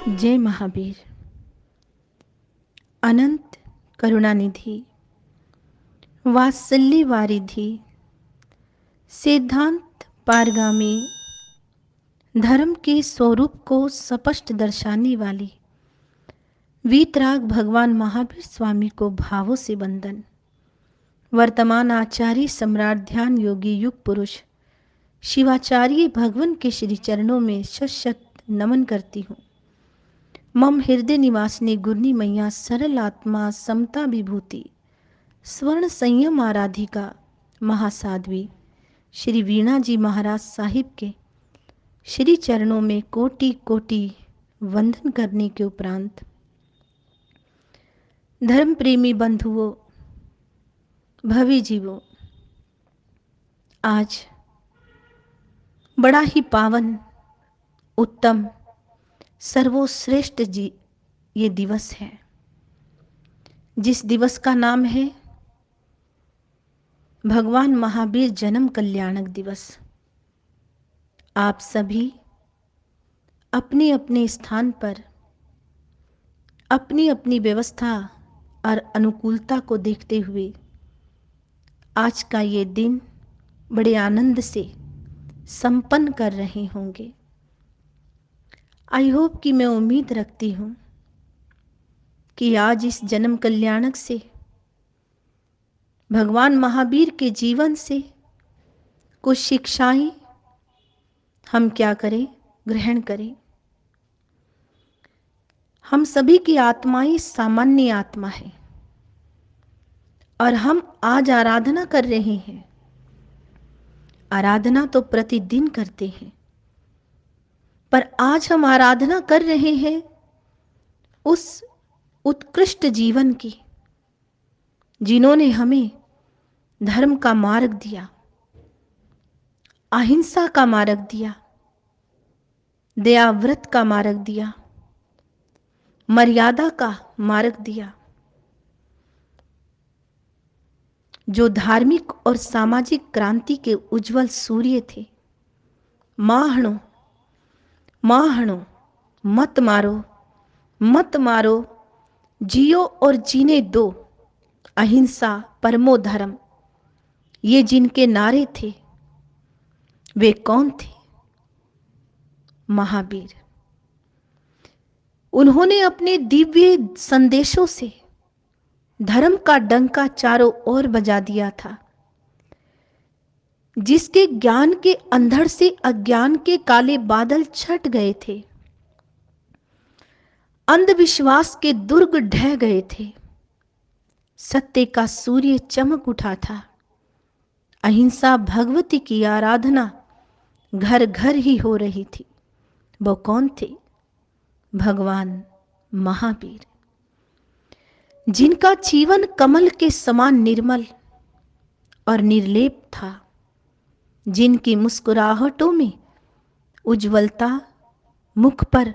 जय महावीर। अनंत करुणानिधि, वात्सल्य वारिधि, सिद्धांत पारगामी, धर्म के स्वरूप को स्पष्ट दर्शाने वाली वीतराग भगवान महावीर स्वामी को भावों से वंदन। वर्तमान आचार्य सम्राट ध्यान योगी युग पुरुष शिवाचार्य भगवान के श्री चरणों में शत शत नमन करती हूँ। मम हृदय निवासिनी गुरनी मैया सरल आत्मा समता विभूति स्वर्ण संयम आराधिका महासाध्वी श्री वीणा जी महाराज साहिब के श्री चरणों में कोटि कोटि वंदन करने के उपरांत धर्म प्रेमी बंधुओं, भवी जीवों, आज बड़ा ही पावन, उत्तम, सर्वश्रेष्ठ जी ये दिवस है, जिस दिवस का नाम है भगवान महावीर जन्म कल्याणक दिवस। आप सभी अपने अपने स्थान पर अपनी अपनी व्यवस्था और अनुकूलता को देखते हुए आज का ये दिन बड़े आनंद से संपन्न कर रहे होंगे। आई होप कि मैं उम्मीद रखती हूँ कि आज इस जन्म कल्याणक से, भगवान महावीर के जीवन से कुछ शिक्षाएं हम क्या करें, ग्रहण करें। हम सभी की आत्माएं सामान्य आत्मा है और हम आज आराधना कर रहे हैं। आराधना तो प्रतिदिन करते हैं, पर आज हम आराधना कर रहे हैं उस उत्कृष्ट जीवन की, जिन्होंने हमें धर्म का मार्ग दिया, अहिंसा का मार्ग दिया, दयाव्रत का मार्ग दिया, मर्यादा का मार्ग दिया, जो धार्मिक और सामाजिक क्रांति के उज्जवल सूर्य थे। माहणो माहणो, मत मारो मत मारो, जियो और जीने दो, अहिंसा परमो धर्म, ये जिनके नारे थे वे कौन थे? महावीर। उन्होंने अपने दिव्य संदेशों से धर्म का डंका चारों ओर बजा दिया था। जिसके ज्ञान के अंधड़ से अज्ञान के काले बादल छट गए थे, अंधविश्वास के दुर्ग ढह गए थे, सत्य का सूर्य चमक उठा था, अहिंसा भगवती की आराधना घर घर ही हो रही थी। वो कौन थे? भगवान महावीर, जिनका जीवन कमल के समान निर्मल और निर्लेप था, जिनकी मुस्कुराहटों में उज्ज्वलता, मुख पर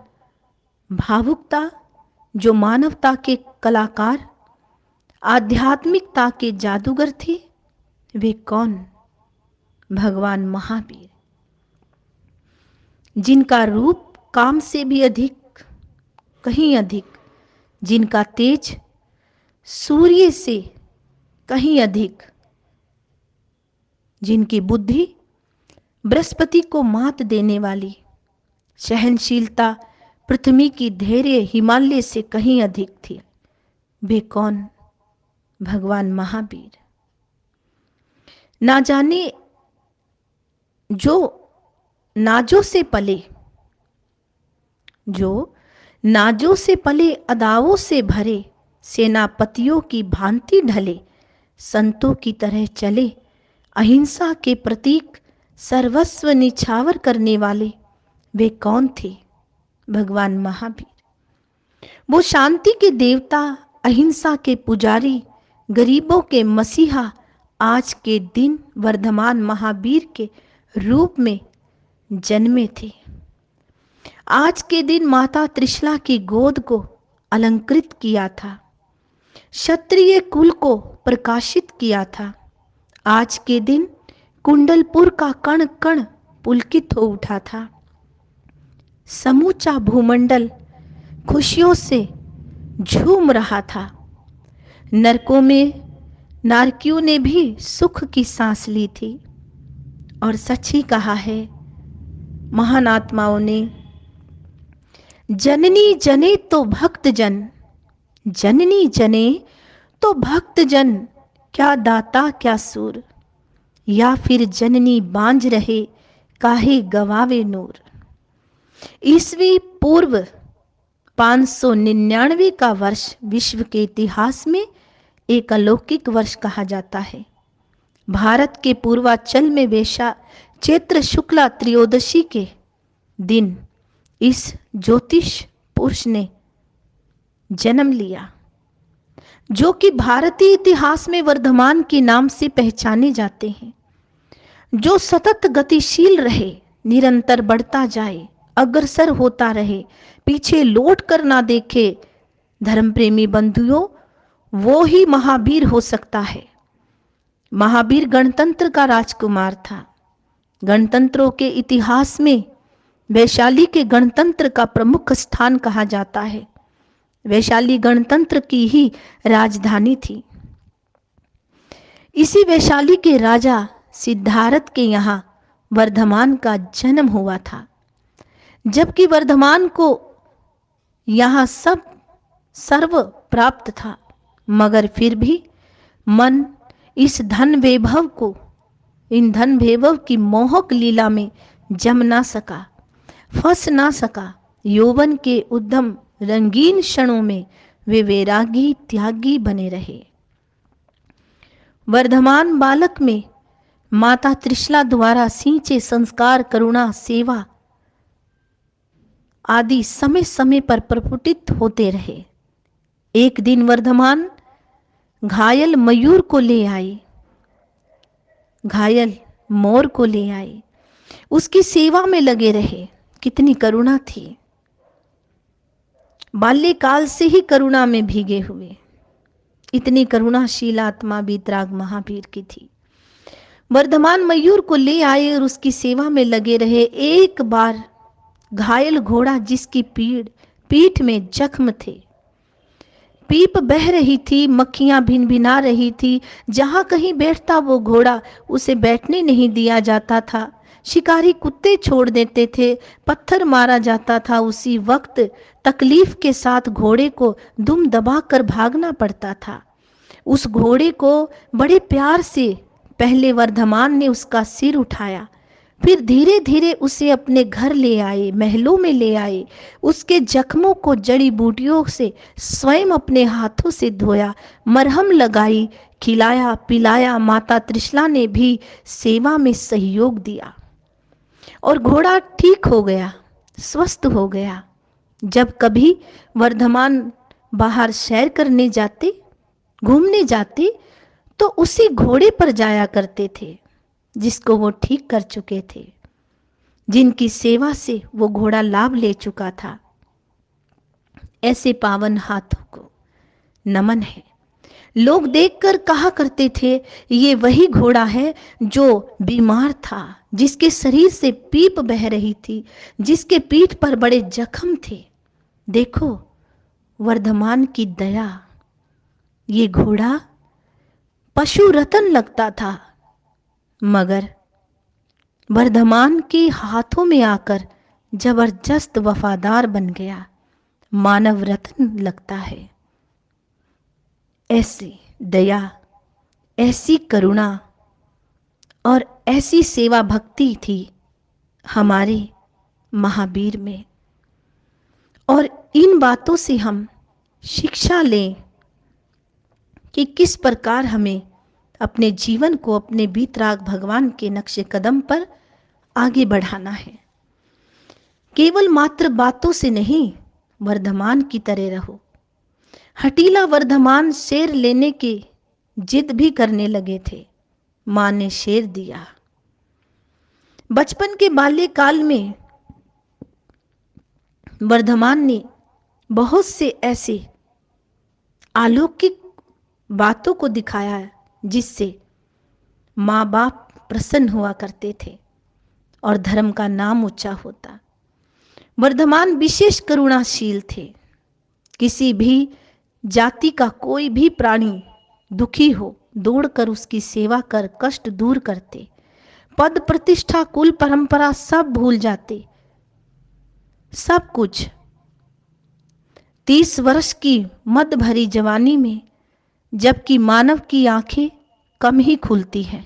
भावुकता, जो मानवता के कलाकार, आध्यात्मिकता के जादूगर थे। वे कौन? भगवान महावीर, जिनका रूप काम से भी अधिक, कहीं अधिक, जिनका तेज सूर्य से कहीं अधिक, जिनकी बुद्धि बृहस्पति को मात देने वाली, सहनशीलता पृथ्वी की धैर्य हिमालय से कहीं अधिक थी। वे कौन? भगवान महावीर। ना जाने जो नाजों से पले, जो नाजों से पले, अदाओं से भरे, सेनापतियों की भांति ढले, संतों की तरह चले, अहिंसा के प्रतीक सर्वस्व निछावर करने वाले, वे कौन थे? भगवान महावीर। वो शांति के देवता, अहिंसा के पुजारी, गरीबों के मसीहा, आज के दिन वर्धमान महावीर के रूप में जन्मे थे। आज के दिन माता त्रिशला की गोद को अलंकृत किया था, क्षत्रिय कुल को प्रकाशित किया था। आज के दिन कुंडलपुर का कण कण पुलकित हो उठा था। समूचा भूमंडल खुशियों से झूम रहा था। नरकों में नारकियों ने भी सुख की सांस ली थी। और सच ही कहा है महान आत्माओं ने, जननी जने तो भक्त जन, जननी जने तो भक्त जन, क्या दाता क्या सूर, या फिर जननी बांझ रहे काहे गवावे नूर। ईस्वी पूर्व 599 का वर्ष विश्व के इतिहास में एक अलौकिक वर्ष कहा जाता है। भारत के पूर्वांचल में वैशा चैत्र शुक्ला त्रयोदशी के दिन इस ज्योतिष पुरुष ने जन्म लिया, जो कि भारतीय इतिहास में वर्धमान के नाम से पहचाने जाते हैं, जो सतत गतिशील रहे, निरंतर बढ़ता जाए, अग्रसर होता रहे, पीछे लौट कर ना देखे। धर्म प्रेमी बंधुओं, वो ही महावीर हो सकता है। महावीर गणतंत्र का राजकुमार था। गणतंत्रों के इतिहास में वैशाली के गणतंत्र का प्रमुख स्थान कहा जाता है। वैशाली गणतंत्र की ही राजधानी थी। इसी वैशाली के राजा सिद्धार्थ के यहाँ वर्धमान का जन्म हुआ था। जबकि वर्धमान को यहाँ सब सर्व प्राप्त था, मगर फिर भी मन इस धन वैभव को, इन धन वैभव की मोहक लीला में जम ना सका, फंस ना सका। यौवन के उद्यम रंगीन क्षणों में वे वैरागी त्यागी बने रहे। वर्धमान बालक में माता त्रिशला द्वारा सिंचे संस्कार, करुणा, सेवा आदि समय समय पर प्रफुटित होते रहे। एक दिन वर्धमान घायल मयूर को ले आई, घायल मोर को ले आई, उसकी सेवा में लगे रहे। कितनी करुणा थी। बाल्यकाल से ही करुणा में भीगे हुए, इतनी करुणाशील आत्मा वीतराग महावीर की थी। वर्धमान मयूर को ले आए और उसकी सेवा में लगे रहे। एक बार घायल घोड़ा जिसकी पीठ में जख्म थे, पीप बह रही थी, मक्खियां भिनभिना रही थी, जहां कहीं बैठता वो घोड़ा उसे बैठने नहीं दिया जाता था। शिकारी कुत्ते छोड़ देते थे, पत्थर मारा जाता था। उसी वक्त तकलीफ के साथ घोड़े को दुम दबाकर भागना पड़ता था। उस घोड़े को बड़े प्यार से पहले वर्धमान ने उसका सिर उठाया, फिर धीरे धीरे उसे अपने घर ले आए, महलों में ले आए। उसके जख्मों को जड़ी बूटियों से स्वयं अपने हाथों से धोया, मरहम लगाई, खिलाया पिलाया। माता त्रिशला ने भी सेवा में सहयोग दिया और घोड़ा ठीक हो गया, स्वस्थ हो गया। जब कभी वर्धमान बाहर सैर करने जाते, घूमने जाते, तो उसी घोड़े पर जाया करते थे जिसको वो ठीक कर चुके थे, जिनकी सेवा से वो घोड़ा लाभ ले चुका था। ऐसे पावन हाथों को नमन है। लोग देखकर कहा करते थे, ये वही घोड़ा है जो बीमार था, जिसके शरीर से पीप बह रही थी, जिसके पीठ पर बड़े जख्म थे। देखो वर्धमान की दया, ये घोड़ा पशु रतन लगता था, मगर वर्धमान के हाथों में आकर जबरदस्त वफादार बन गया, मानव रत्न लगता है। ऐसी दया, ऐसी करुणा और ऐसी सेवा भक्ति थी हमारे महावीर में। और इन बातों से हम शिक्षा लें कि किस प्रकार हमें अपने जीवन को अपने वीतराग भगवान के नक्शे कदम पर आगे बढ़ाना है। केवल मात्र बातों से नहीं, वर्धमान की तरह रहो। हटीला वर्धमान शेर लेने की जिद भी करने लगे थे, मां ने शेर दिया। बचपन के बाल्यकाल में वर्धमान ने बहुत से ऐसे अलौकिक बातों को दिखाया जिससे माँ बाप प्रसन्न हुआ करते थे और धर्म का नाम ऊंचा होता। वर्धमान विशेष करुणाशील थे। किसी भी जाति का कोई भी प्राणी दुखी हो, दौड़कर उसकी सेवा कर कष्ट दूर करते, पद प्रतिष्ठा कुल परंपरा सब भूल जाते, सब कुछ। 30 वर्ष की मद भरी जवानी में, जबकि मानव की आंखें कम ही खुलती हैं,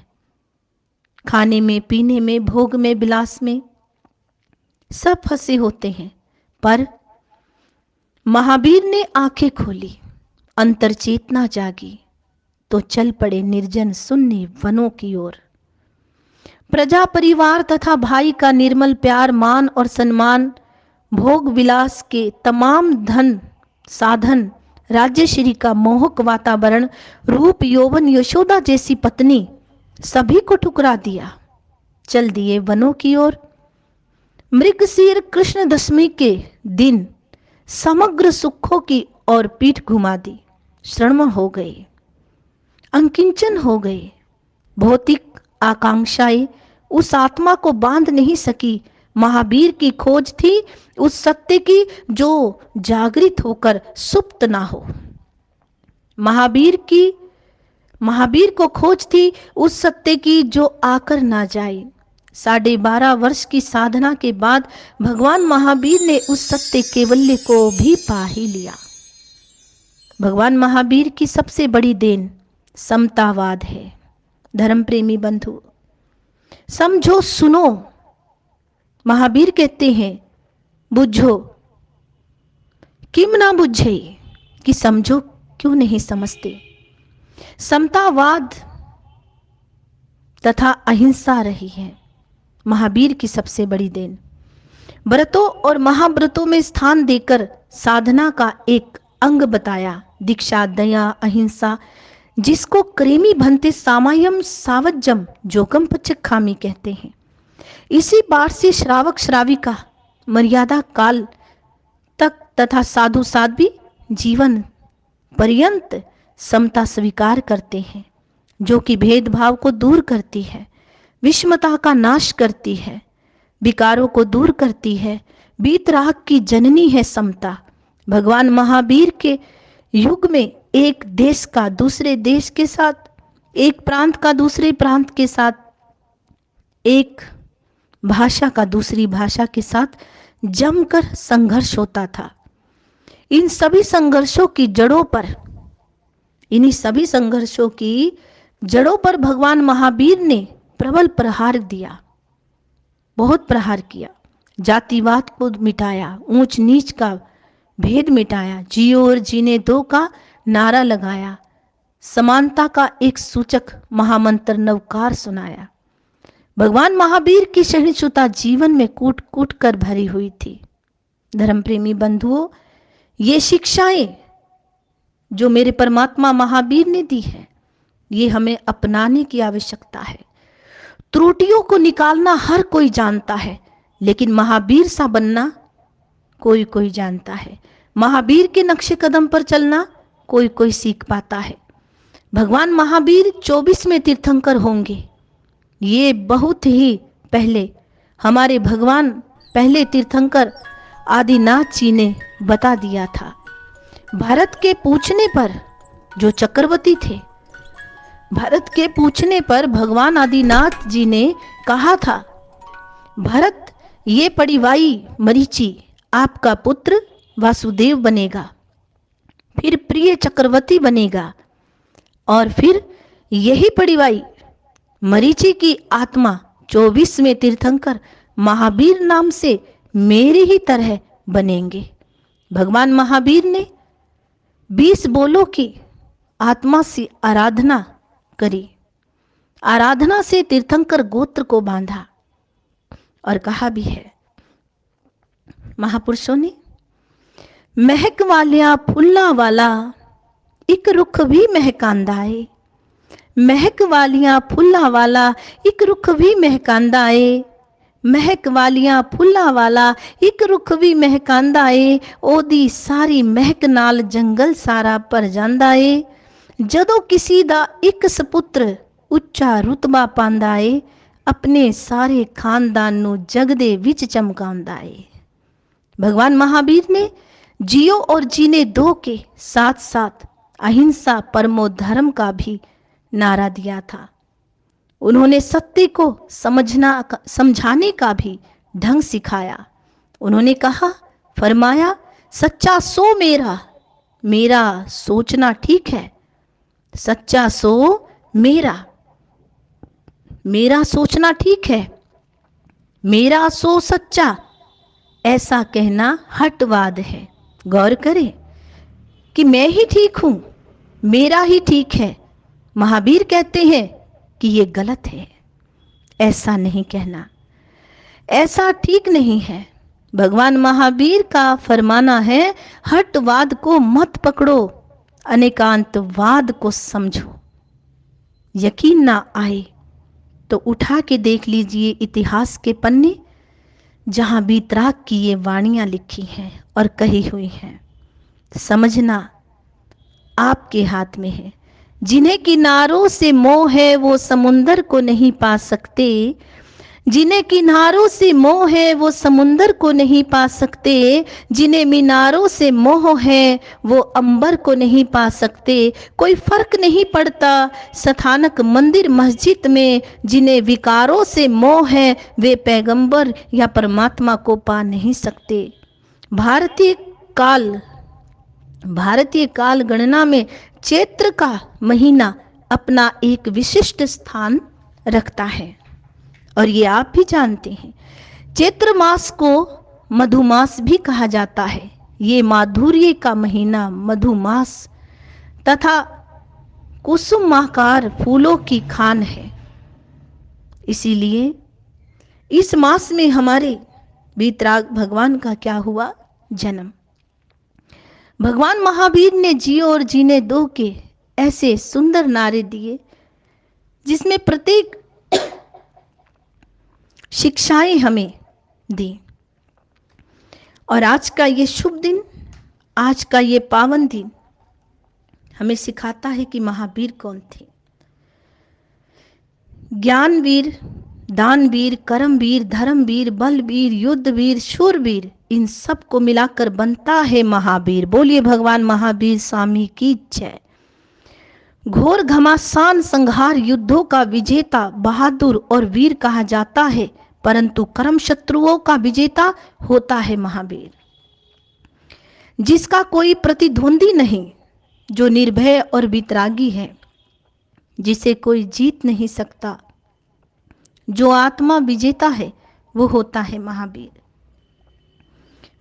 खाने में, पीने में, भोग में, विलास में सब फंसे होते हैं, पर महावीर ने आंखें खोली, अंतर चेतना जागी, तो चल पड़े निर्जन शून्य वनों की ओर। प्रजा परिवार तथा भाई का निर्मल प्यार, मान और सम्मान, भोग विलास के तमाम धन साधन, राज्यश्री का मोहक वातावरण, रूप यौवन यशोदा जैसी पत्नी, सभी को ठुकरा दिया, चल दिए वनों की ओर। मृगशीर कृष्ण दशमी के दिन समग्र सुखों की ओर पीठ घुमा दी, श्रम हो गए, अंकिंचन हो गए। भौतिक आकांक्षाएं उस आत्मा को बांध नहीं सकी। महावीर की खोज थी उस सत्य की जो जागृत होकर सुप्त ना हो। महावीर को खोज थी उस सत्य की जो आकर ना जाए। 12.5 वर्ष की साधना के बाद भगवान महावीर ने उस सत्य केवल्य को भी पा ही लिया। भगवान महावीर की सबसे बड़ी देन समतावाद है। धर्म प्रेमी बंधु, समझो, सुनो। महावीर कहते हैं, बुझो किम ना बुझे, कि समझो क्यों नहीं समझते। समतावाद तथा अहिंसा रही है महावीर की सबसे बड़ी देन। व्रतों और महाव्रतों में स्थान देकर साधना का एक अंग बताया, दीक्षा, दया, अहिंसा, जिसको क्रेमी भन्ते सामायम सावज्जम जोगम पचखामी कहते हैं। इसी बार से श्रावक श्राविका मर्यादा काल तक तथा साधु साध्वी जीवन पर्यंत समता स्वीकार करते हैं, जो कि भेदभाव को दूर करती है, विषमता का नाश करती है, विकारों को दूर करती है। वीतराग की जननी है समता। भगवान महावीर के युग में एक देश का दूसरे देश के साथ, एक प्रांत का दूसरे प्रांत के साथ, एक भाषा का दूसरी भाषा के साथ जमकर संघर्ष होता था। इन सभी संघर्षों की जड़ों पर भगवान महावीर ने प्रबल प्रहार दिया, बहुत प्रहार किया। जातिवाद को मिटाया, ऊंच नीच का भेद मिटाया, जियो और जीने दो का नारा लगाया, समानता का एक सूचक महामंत्र नवकार सुनाया। भगवान महावीर की सहिष्णुता जीवन में कूट कूट कर भरी हुई थी। धर्म प्रेमी बंधुओं, ये शिक्षाएं जो मेरे परमात्मा महावीर ने दी है, ये हमें अपनाने की आवश्यकता है। त्रुटियों को निकालना हर कोई जानता है, लेकिन महावीर सा बनना कोई कोई जानता है। महावीर के नक्शे कदम पर चलना कोई कोई सीख पाता है। भगवान महावीर 24वें तीर्थंकर होंगे, ये बहुत ही पहले हमारे भगवान पहले तीर्थंकर आदिनाथ जी ने बता दिया था। भारत के पूछने पर जो चक्रवर्ती थे, भारत के पूछने पर भगवान आदिनाथ जी ने कहा था, भरत, ये पड़िवाई मरीचि आपका पुत्र वासुदेव बनेगा, फिर प्रिय चक्रवर्ती बनेगा, और फिर यही पड़िवाई मरीचि की आत्मा 24वें तीर्थंकर महावीर नाम से मेरी ही तरह बनेंगे। भगवान महावीर ने 20 बोलों की आत्मा से आराधना करी। आराधना से तीर्थंकर गोत्र को बांधा और कहा भी है महापुरुषों ने, महक वालिया फुल्ला वाला एक रुख भी महकांदा है, महक वालियां फुल्ला वाला एक रुख भी महकांदा है, महक वालियां फुल्ला वाला एक रुख भी महकांदा है, ओदी सारी महक नाल जंगल सारा पर जांदा है, जदों किसी दा एक सपुत्र ਉੱਚਾ रुतबा पांदा है, अपने सारे खानदान ਨੂੰ जग दे विच चमकांदा है। भगवान महावीर ने जियो और जीने दो के साथ साथ अहिंसा परमो धर्म का भी नारा दिया था। उन्होंने सत्य को समझाने का भी ढंग सिखाया। उन्होंने कहा, फरमाया, सच्चा सो मेरा, मेरा सोचना ठीक है। सच्चा सो मेरा, मेरा सोचना ठीक है, मेरा सो सच्चा, ऐसा कहना हटवाद है। गौर करें कि मैं ही ठीक हूं, मेरा ही ठीक है। महावीर कहते हैं कि ये गलत है, ऐसा नहीं कहना, ऐसा ठीक नहीं है। भगवान महावीर का फरमाना है, हटवाद को मत पकड़ो, अनेकांतवाद को समझो। यकीन ना आए तो उठा के देख लीजिए इतिहास के पन्ने, जहां वीतराग की ये वाणियां लिखी हैं और कही हुई हैं। समझना आपके हाथ में है। जिन्हें किनारों से मोह है वो समुंदर को नहीं पा सकते, जिन्हें किनारों से मोह है वो समुंदर को नहीं पा सकते, जिन्हें मीनारों से मोह है वो अंबर को नहीं पा सकते। कोई फर्क नहीं पड़ता स्थानक मंदिर मस्जिद में, जिन्हें विकारों से मोह है वे पैगंबर या परमात्मा को पा नहीं सकते। भारतीय काल गणना में चैत्र का महीना अपना एक विशिष्ट स्थान रखता है और ये आप भी जानते हैं। चैत्र मास को मधुमास भी कहा जाता है। ये माधुर्य का महीना मधुमास तथा कुसुमाकार फूलों की खान है। इसीलिए इस मास में हमारे वीतराग भगवान का क्या हुआ, जन्म। भगवान महावीर ने जियो और जीने दो के ऐसे सुंदर नारे दिए जिसमें प्रत्येक शिक्षाएं हमें दी। और आज का ये शुभ दिन, आज का ये पावन दिन हमें सिखाता है कि महावीर कौन थे। ज्ञानवीर, दानवीर, कर्मवीर, धर्मवीर, बलवीर, युद्धवीर, शूरवीर, इन सब को मिलाकर बनता है महावीर। बोलिए भगवान महावीर स्वामी की जय। घोर घमासान संहार युद्धों का विजेता बहादुर और वीर कहा जाता है, परंतु कर्म शत्रुओं का विजेता होता है महावीर। जिसका कोई प्रतिद्वंदी नहीं, जो निर्भय और वितरागी है, जिसे कोई जीत नहीं सकता, जो आत्मा विजेता है, वो होता है महावीर।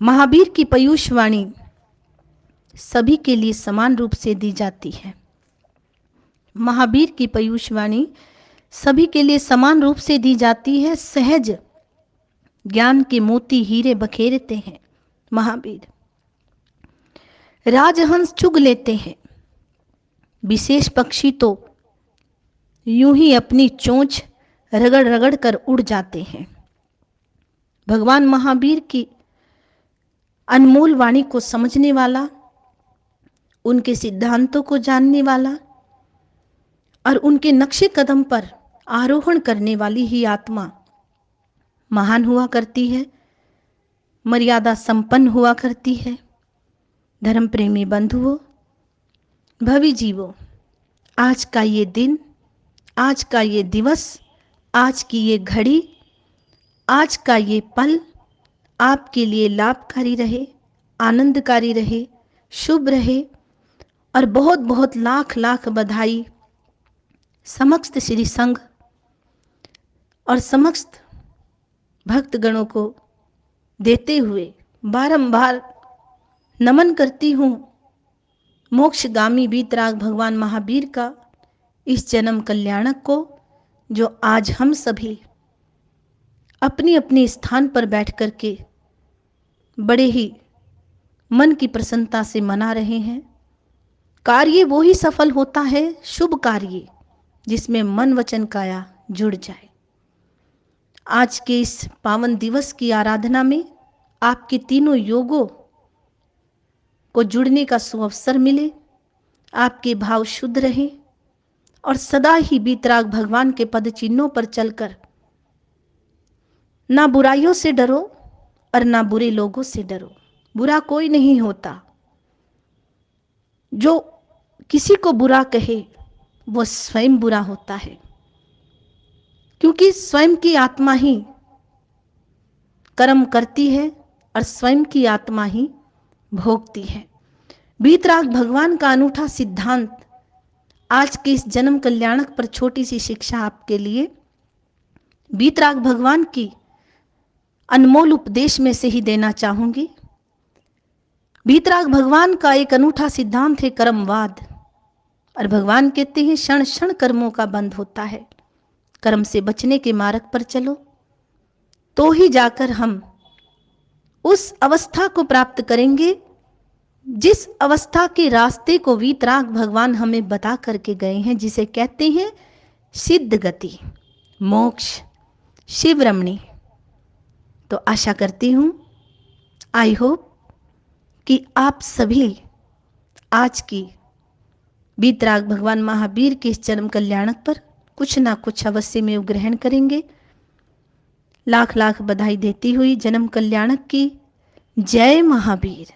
महावीर की पीयूष वाणी सभी के लिए समान रूप से दी जाती है। महावीर की पीयूष वाणी सभी के लिए समान रूप से दी जाती है। सहज ज्ञान के मोती हीरे बखेरते हैं महावीर। राजहंस चुग लेते हैं, विशेष पक्षी तो यूं ही अपनी चोंच रगड़ रगड़ कर उड़ जाते हैं। भगवान महावीर की अनमोल वाणी को समझने वाला, उनके सिद्धांतों को जानने वाला और उनके नक्शे कदम पर आरोहण करने वाली ही आत्मा महान हुआ करती है, मर्यादा संपन्न हुआ करती है। धर्म प्रेमी बंधुओं, भवी जीवो, आज का ये दिन, आज का ये दिवस, आज की ये घड़ी, आज का ये पल आपके लिए लाभकारी रहे, आनंदकारी रहे, शुभ रहे। और बहुत बहुत लाख लाख बधाई समस्त श्री संघ और समस्त भक्तगणों को देते हुए बारंबार नमन करती हूँ मोक्षगामी वीतराग भगवान महावीर का इस जन्म कल्याणक को, जो आज हम सभी अपनी अपनी स्थान पर बैठ कर के बड़े ही मन की प्रसन्नता से मना रहे हैं। कार्य वो ही सफल होता है, शुभ कार्य, जिसमें मन वचन काया जुड़ जाए। आज के इस पावन दिवस की आराधना में आपके तीनों योगों को जुड़ने का सुअवसर मिले, आपके भाव शुद्ध रहे और सदा ही वीतराग भगवान के पद चिन्हों पर चलकर ना बुराइयों से डरो और ना बुरे लोगों से डरो, बुरा कोई नहीं होता। जो किसी को बुरा कहे वो स्वयं बुरा होता है, क्योंकि स्वयं की आत्मा ही कर्म करती है और स्वयं की आत्मा ही भोगती है। वीतराग भगवान का अनूठा सिद्धांत आज के इस जन्म कल्याणक पर छोटी सी शिक्षा आपके लिए वीतराग भगवान की अनमोल उपदेश में से ही देना चाहूंगी। वीतराग भगवान का एक अनूठा सिद्धांत है कर्मवाद, और भगवान कहते हैं क्षण क्षण कर्मों का बंध होता है। कर्म से बचने के मार्ग पर चलो तो ही जाकर हम उस अवस्था को प्राप्त करेंगे जिस अवस्था के रास्ते को वीतराग भगवान हमें बता करके गए हैं, जिसे कहते हैं सिद्ध गति, मोक्ष, शिव रमणी। तो आशा करती हूं, आई होप कि आप सभी आज की वीतराग भगवान महावीर के इस जन्म कल्याणक पर कुछ ना कुछ अवश्य में ग्रहण करेंगे। लाख लाख बधाई देती हुई जन्म कल्याणक की जय महावीर।